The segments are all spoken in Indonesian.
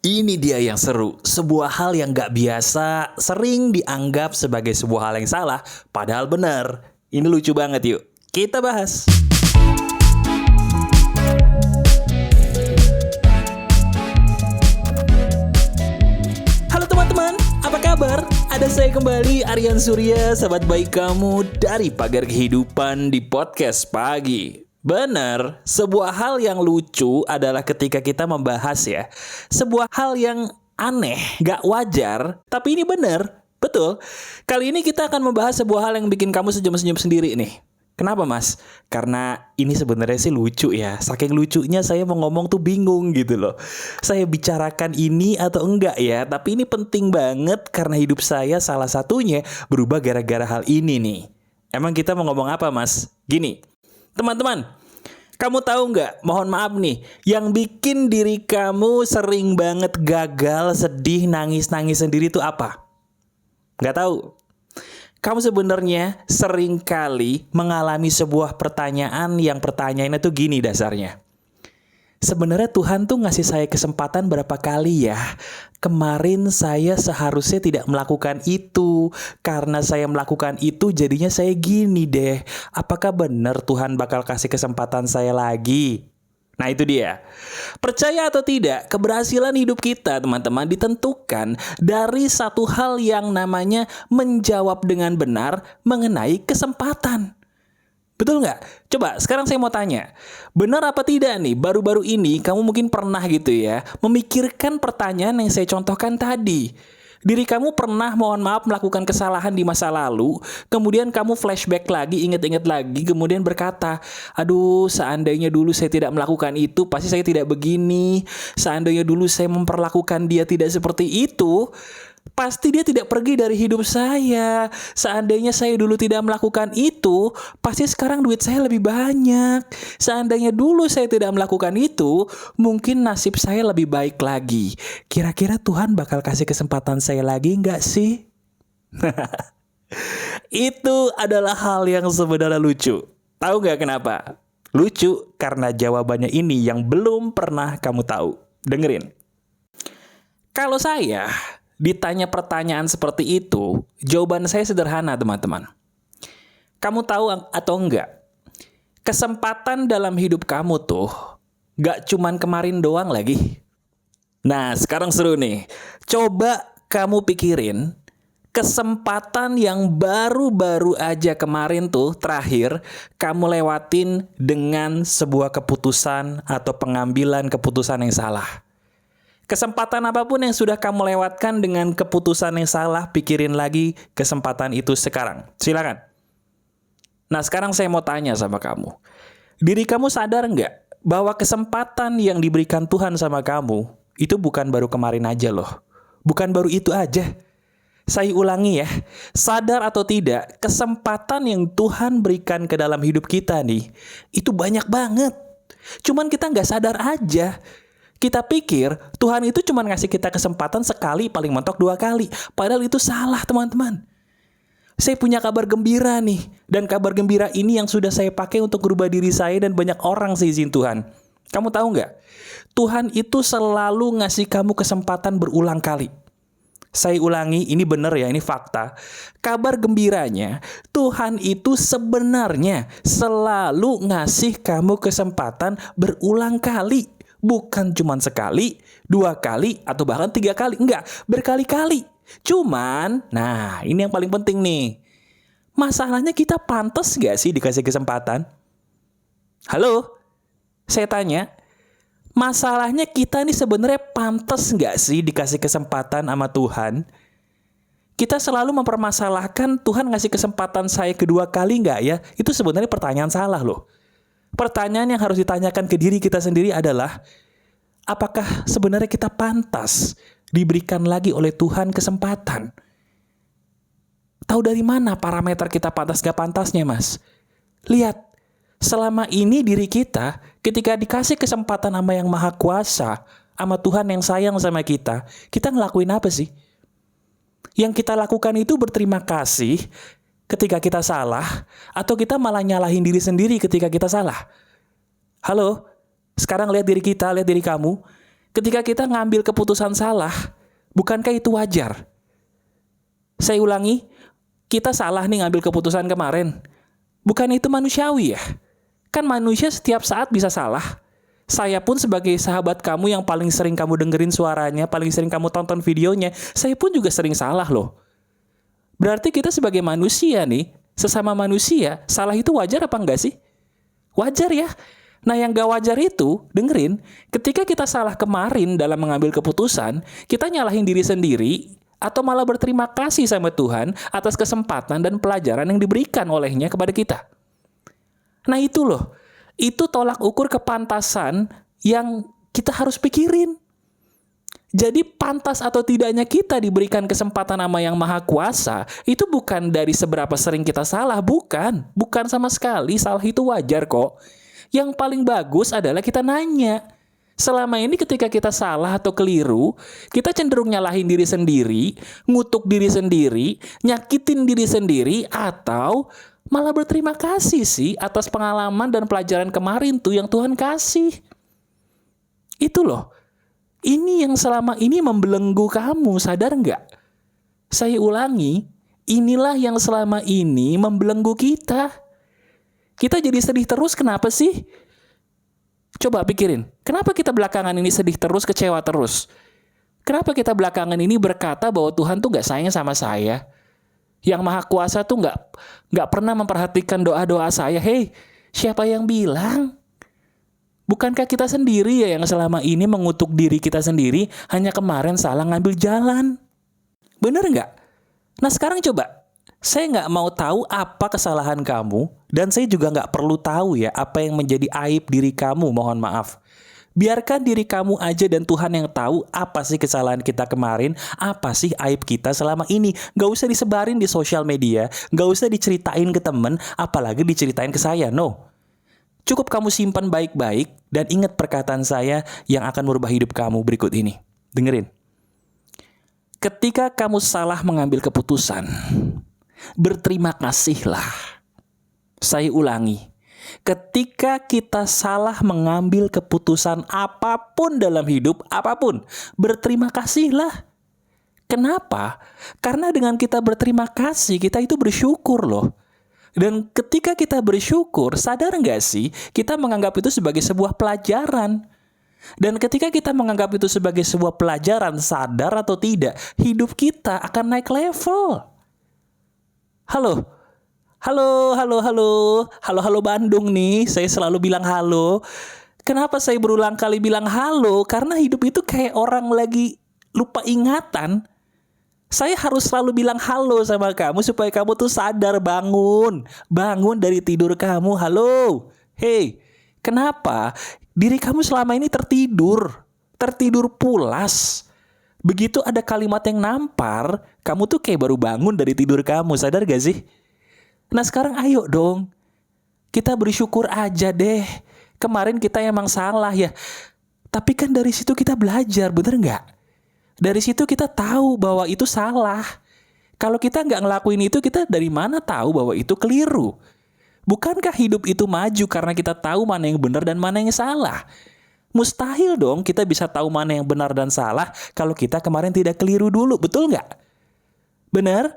Ini dia yang seru, sebuah hal yang gak biasa sering dianggap sebagai sebuah hal yang salah, padahal benar. Ini lucu banget yuk, kita bahas. Halo teman-teman, apa kabar? Ada saya kembali, Aryan Surya, sahabat baik kamu dari Pagar Kehidupan di Podcast Pagi. Benar, sebuah hal yang lucu adalah ketika kita membahas ya, sebuah hal yang aneh, gak wajar, tapi ini benar, betul. Kali ini kita akan membahas sebuah hal yang bikin kamu senyum-senyum sendiri nih. Kenapa mas? Karena ini sebenarnya sih lucu ya. Saking lucunya saya mau ngomong tuh bingung gitu loh. Saya bicarakan ini atau enggak ya. Tapi ini penting banget karena hidup saya salah satunya berubah gara-gara hal ini nih. Emang kita mau ngomong apa mas? Gini. Teman-teman, kamu tahu nggak, mohon maaf nih, yang bikin diri kamu sering banget gagal, sedih, nangis-nangis sendiri itu apa? Nggak tahu? Kamu sebenarnya sering kali mengalami sebuah pertanyaan yang pertanyaannya tuh gini dasarnya. Sebenarnya Tuhan tuh ngasih saya kesempatan berapa kali ya? Kemarin saya seharusnya tidak melakukan itu. Karena saya melakukan itu jadinya saya gini deh. Apakah benar Tuhan bakal kasih kesempatan saya lagi? Nah itu dia. Percaya atau tidak, keberhasilan hidup kita teman-teman ditentukan dari satu hal yang namanya menjawab dengan benar mengenai kesempatan. Betul nggak? Coba sekarang saya mau tanya, benar apa tidak nih baru-baru ini kamu mungkin pernah gitu ya memikirkan pertanyaan yang saya contohkan tadi. Diri kamu pernah mohon maaf melakukan kesalahan di masa lalu, kemudian kamu flashback lagi, ingat-ingat lagi, kemudian berkata, aduh seandainya dulu saya tidak melakukan itu, pasti saya tidak begini. Seandainya dulu saya memperlakukan dia tidak seperti itu, pasti dia tidak pergi dari hidup saya. Seandainya saya dulu tidak melakukan itu, pasti sekarang duit saya lebih banyak. Seandainya dulu saya tidak melakukan itu, mungkin nasib saya lebih baik lagi. Kira-kira Tuhan bakal kasih kesempatan saya lagi nggak sih? Itu adalah hal yang sebenarnya lucu. Tahu nggak kenapa? Lucu karena jawabannya ini yang belum pernah kamu tahu. Dengerin. Kalau saya ditanya pertanyaan seperti itu, jawaban saya sederhana teman-teman. Kamu tahu atau enggak? Kesempatan dalam hidup kamu tuh gak cuman kemarin doang lagi. Nah sekarang seru nih. Coba kamu pikirin kesempatan yang baru-baru aja kemarin tuh terakhir kamu lewatin dengan sebuah keputusan atau pengambilan keputusan yang salah. Kesempatan apapun yang sudah kamu lewatkan dengan keputusan yang salah, pikirin lagi kesempatan itu sekarang. Silakan. Nah sekarang saya mau tanya sama kamu. Diri kamu sadar nggak bahwa kesempatan yang diberikan Tuhan sama kamu itu bukan baru kemarin aja loh. Bukan baru itu aja. Saya ulangi ya. Sadar atau tidak, kesempatan yang Tuhan berikan ke dalam hidup kita nih, itu banyak banget. Cuman kita nggak sadar aja. Kita pikir Tuhan itu cuma ngasih kita kesempatan sekali, paling mentok 2 kali. Padahal itu salah teman-teman. Saya punya kabar gembira nih. Dan kabar gembira ini yang sudah saya pakai untuk merubah diri saya dan banyak orang seizin Tuhan. Kamu tahu nggak? Tuhan itu selalu ngasih kamu kesempatan berulang kali. Saya ulangi, ini benar ya, ini fakta. Kabar gembiranya, Tuhan itu sebenarnya selalu ngasih kamu kesempatan berulang kali. Bukan cuma sekali, 2 kali, atau bahkan 3 kali. Enggak, berkali-kali. Cuman, nah ini yang paling penting nih. Masalahnya kita pantas gak sih dikasih kesempatan? Halo? Saya tanya, masalahnya kita ini sebenarnya pantas gak sih dikasih kesempatan sama Tuhan? Kita selalu mempermasalahkan Tuhan ngasih kesempatan saya kedua kali gak ya? Itu sebenarnya pertanyaan salah loh. Pertanyaan yang harus ditanyakan ke diri kita sendiri adalah, apakah sebenarnya kita pantas diberikan lagi oleh Tuhan kesempatan? Tahu dari mana parameter kita pantas gak pantasnya mas? Lihat, selama ini diri kita ketika dikasih kesempatan sama yang maha kuasa, sama Tuhan yang sayang sama kita ngelakuin apa sih? Yang kita lakukan itu berterima kasih ketika kita salah, atau kita malah nyalahin diri sendiri ketika kita salah? Halo? Sekarang lihat diri kita, lihat diri kamu. Ketika kita ngambil keputusan salah, bukankah itu wajar? Saya ulangi, kita salah nih ngambil keputusan kemarin. Bukan itu manusiawi ya? Kan manusia setiap saat bisa salah. Saya pun sebagai sahabat kamu yang paling sering kamu dengerin suaranya, paling sering kamu tonton videonya, saya pun juga sering salah loh. Berarti kita sebagai manusia nih, sesama manusia, salah itu wajar apa enggak sih? Wajar ya. Nah yang gak wajar itu, dengerin, ketika kita salah kemarin dalam mengambil keputusan, kita nyalahin diri sendiri, atau malah berterima kasih sama Tuhan atas kesempatan dan pelajaran yang diberikan olehnya kepada kita. Nah itu loh, itu tolak ukur kepantasan yang kita harus pikirin. Jadi pantas atau tidaknya kita diberikan kesempatan sama Yang Maha Kuasa, itu bukan dari seberapa sering kita salah, bukan sama sekali. Salah itu wajar kok. Yang paling bagus adalah kita nanya. Selama ini ketika kita salah atau keliru, kita cenderung nyalahin diri sendiri, ngutuk diri sendiri, nyakitin diri sendiri, atau malah berterima kasih sih atas pengalaman dan pelajaran kemarin tuh yang Tuhan kasih. Itu loh. Ini yang selama ini membelenggu kamu, sadar nggak? Saya ulangi, inilah yang selama ini membelenggu kita. Kita jadi sedih terus, kenapa sih? Coba pikirin, kenapa kita belakangan ini sedih terus, kecewa terus? Kenapa kita belakangan ini berkata bahwa Tuhan tuh nggak sayang sama saya? Yang Maha Kuasa tuh nggak pernah memperhatikan doa-doa saya. Hei, siapa yang bilang? Bukankah kita sendiri ya yang selama ini mengutuk diri kita sendiri, hanya kemarin salah ngambil jalan? Bener nggak? Nah sekarang coba, saya nggak mau tahu apa kesalahan kamu, dan saya juga nggak perlu tahu ya apa yang menjadi aib diri kamu, mohon maaf. Biarkan diri kamu aja dan Tuhan yang tahu apa sih kesalahan kita kemarin, apa sih aib kita selama ini. Gak usah disebarin di sosial media, gak usah diceritain ke temen, apalagi diceritain ke saya, no. Cukup kamu simpan baik-baik dan ingat perkataan saya yang akan merubah hidup kamu berikut ini. Dengerin. Ketika kamu salah mengambil keputusan, berterima kasihlah. Saya ulangi, ketika kita salah mengambil keputusan apapun dalam hidup, apapun, berterima kasihlah. Kenapa? Karena dengan kita berterima kasih, kita itu bersyukur loh. Dan ketika kita bersyukur, sadar nggak sih, kita menganggap itu sebagai sebuah pelajaran. Dan ketika kita menganggap itu sebagai sebuah pelajaran, sadar atau tidak, hidup kita akan naik level. Halo, halo Bandung nih, saya selalu bilang halo. Kenapa saya berulang kali bilang halo? Karena hidup itu kayak orang lagi lupa ingatan. Saya harus selalu bilang halo sama kamu supaya kamu tuh sadar, bangun dari tidur kamu. Halo, hey, kenapa? Diri kamu selama ini tertidur pulas. Begitu ada kalimat yang nampar, kamu tuh kayak baru bangun dari tidur kamu, sadar gak sih? Nah sekarang ayo dong, kita bersyukur aja deh. Kemarin kita emang salah ya, tapi kan dari situ kita belajar, bener gak? Dari situ kita tahu bahwa itu salah. Kalau kita nggak ngelakuin itu, kita dari mana tahu bahwa itu keliru? Bukankah hidup itu maju karena kita tahu mana yang benar dan mana yang salah? Mustahil dong kita bisa tahu mana yang benar dan salah kalau kita kemarin tidak keliru dulu, betul nggak? Benar?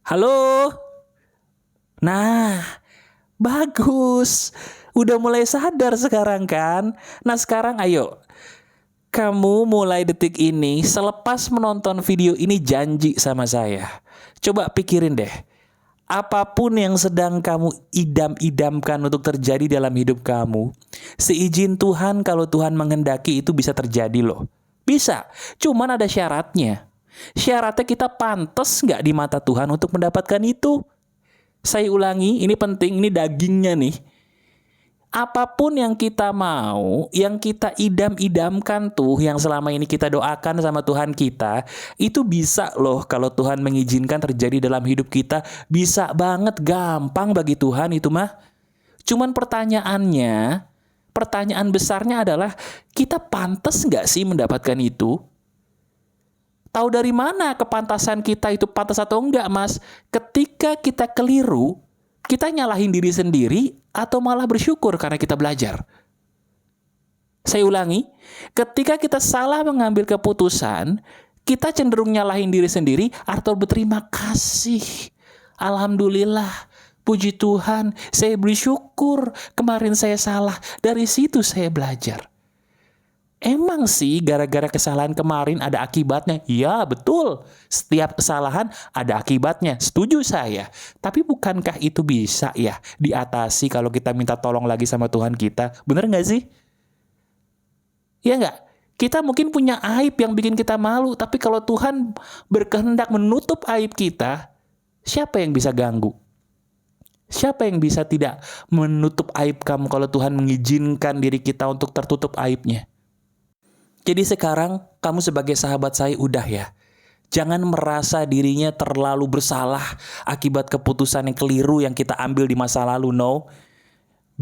Halo? Nah, bagus. Udah mulai sadar sekarang kan? Nah sekarang ayo, kamu mulai detik ini, selepas menonton video ini janji sama saya. Coba pikirin deh. Apapun yang sedang kamu idam-idamkan untuk terjadi dalam hidup kamu, seizin Tuhan kalau Tuhan menghendaki itu bisa terjadi loh. Bisa, cuman ada syaratnya. Syaratnya kita pantas nggak di mata Tuhan untuk mendapatkan itu. Saya ulangi, ini penting, ini dagingnya nih. Apapun yang kita mau, yang kita idam-idamkan tuh, yang selama ini kita doakan sama Tuhan kita, itu bisa loh kalau Tuhan mengizinkan terjadi dalam hidup kita. Bisa banget, gampang bagi Tuhan itu mah. Cuman pertanyaan besarnya adalah, kita pantas nggak sih mendapatkan itu? Tahu dari mana kepantasan kita itu pantas atau enggak, Mas? Ketika kita keliru, kita nyalahin diri sendiri atau malah bersyukur karena kita belajar? Saya ulangi, ketika kita salah mengambil keputusan, kita cenderung nyalahin diri sendiri atau berterima kasih. Alhamdulillah, puji Tuhan, saya bersyukur kemarin saya salah. Dari situ saya belajar. Emang sih gara-gara kesalahan kemarin ada akibatnya? Ya betul, setiap kesalahan ada akibatnya, setuju saya. Tapi bukankah itu bisa ya diatasi kalau kita minta tolong lagi sama Tuhan kita? Bener nggak sih? Ya nggak? Kita mungkin punya aib yang bikin kita malu, tapi kalau Tuhan berkehendak menutup aib kita, siapa yang bisa ganggu? Siapa yang bisa tidak menutup aib kamu kalau Tuhan mengizinkan diri kita untuk tertutup aibnya? Jadi sekarang kamu sebagai sahabat saya udah ya. Jangan merasa dirinya terlalu bersalah akibat keputusan yang keliru yang kita ambil di masa lalu, no.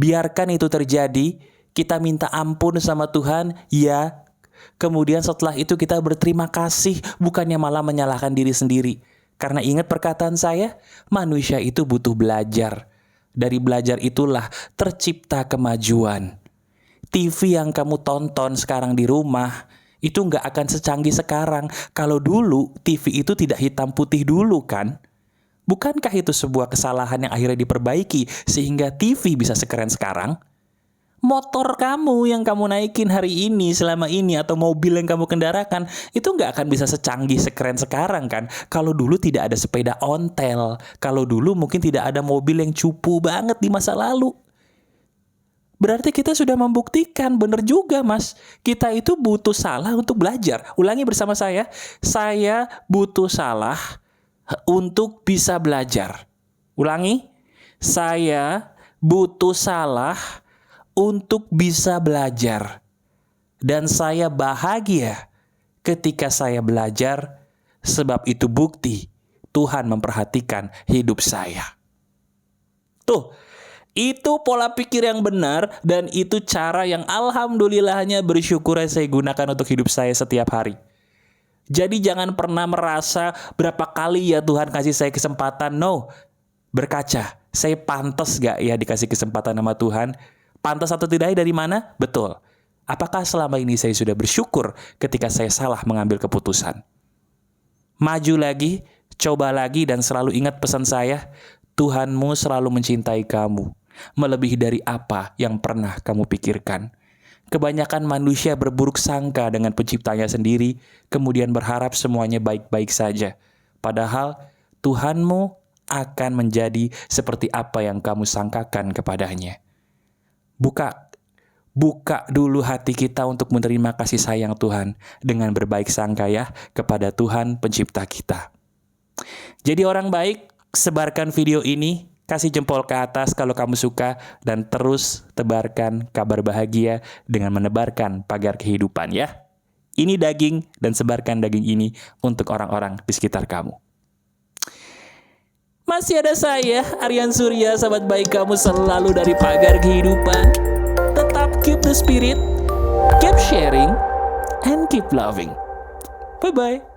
Biarkan itu terjadi, kita minta ampun sama Tuhan, ya. Kemudian setelah itu kita berterima kasih, bukannya malah menyalahkan diri sendiri. Karena ingat perkataan saya, manusia itu butuh belajar. Dari belajar itulah tercipta kemajuan. TV yang kamu tonton sekarang di rumah, itu nggak akan secanggih sekarang. Kalau dulu, TV itu tidak hitam putih dulu kan? Bukankah itu sebuah kesalahan yang akhirnya diperbaiki sehingga TV bisa sekeren sekarang? Motor kamu yang kamu naikin hari ini, selama ini, atau mobil yang kamu kendarakan, itu nggak akan bisa secanggih, sekeren sekarang kan? Kalau dulu tidak ada sepeda ontel, kalau dulu mungkin tidak ada mobil yang cupu banget di masa lalu. Berarti kita sudah membuktikan, benar juga mas, kita itu butuh salah untuk belajar. Ulangi bersama saya butuh salah untuk bisa belajar. Ulangi, saya butuh salah untuk bisa belajar. Dan saya bahagia ketika saya belajar, sebab itu bukti Tuhan memperhatikan hidup saya. Tuh, itu pola pikir yang benar dan itu cara yang alhamdulillahnya bersyukur saya gunakan untuk hidup saya setiap hari. Jadi jangan pernah merasa berapa kali ya Tuhan kasih saya kesempatan. No, berkaca, saya pantas gak ya dikasih kesempatan sama Tuhan? Pantas atau tidaknya dari mana? Betul. Apakah selama ini saya sudah bersyukur ketika saya salah mengambil keputusan? Maju lagi, coba lagi, dan selalu ingat pesan saya, Tuhanmu selalu mencintai kamu, melebihi dari apa yang pernah kamu pikirkan. Kebanyakan manusia berburuk sangka dengan penciptanya sendiri, kemudian berharap semuanya baik-baik saja. Padahal Tuhanmu akan menjadi seperti apa yang kamu sangkakan kepadanya. Buka dulu hati kita untuk menerima kasih sayang Tuhan dengan berbaik sangka ya kepada Tuhan pencipta kita. Jadi orang baik, sebarkan video ini, kasih jempol ke atas kalau kamu suka, dan terus tebarkan kabar bahagia dengan menebarkan pagar kehidupan ya. Ini daging, dan sebarkan daging ini untuk orang-orang di sekitar kamu. Masih ada saya, Aryan Surya, sahabat baik kamu selalu dari pagar kehidupan. Tetap keep the spirit, keep sharing, and keep loving. Bye-bye.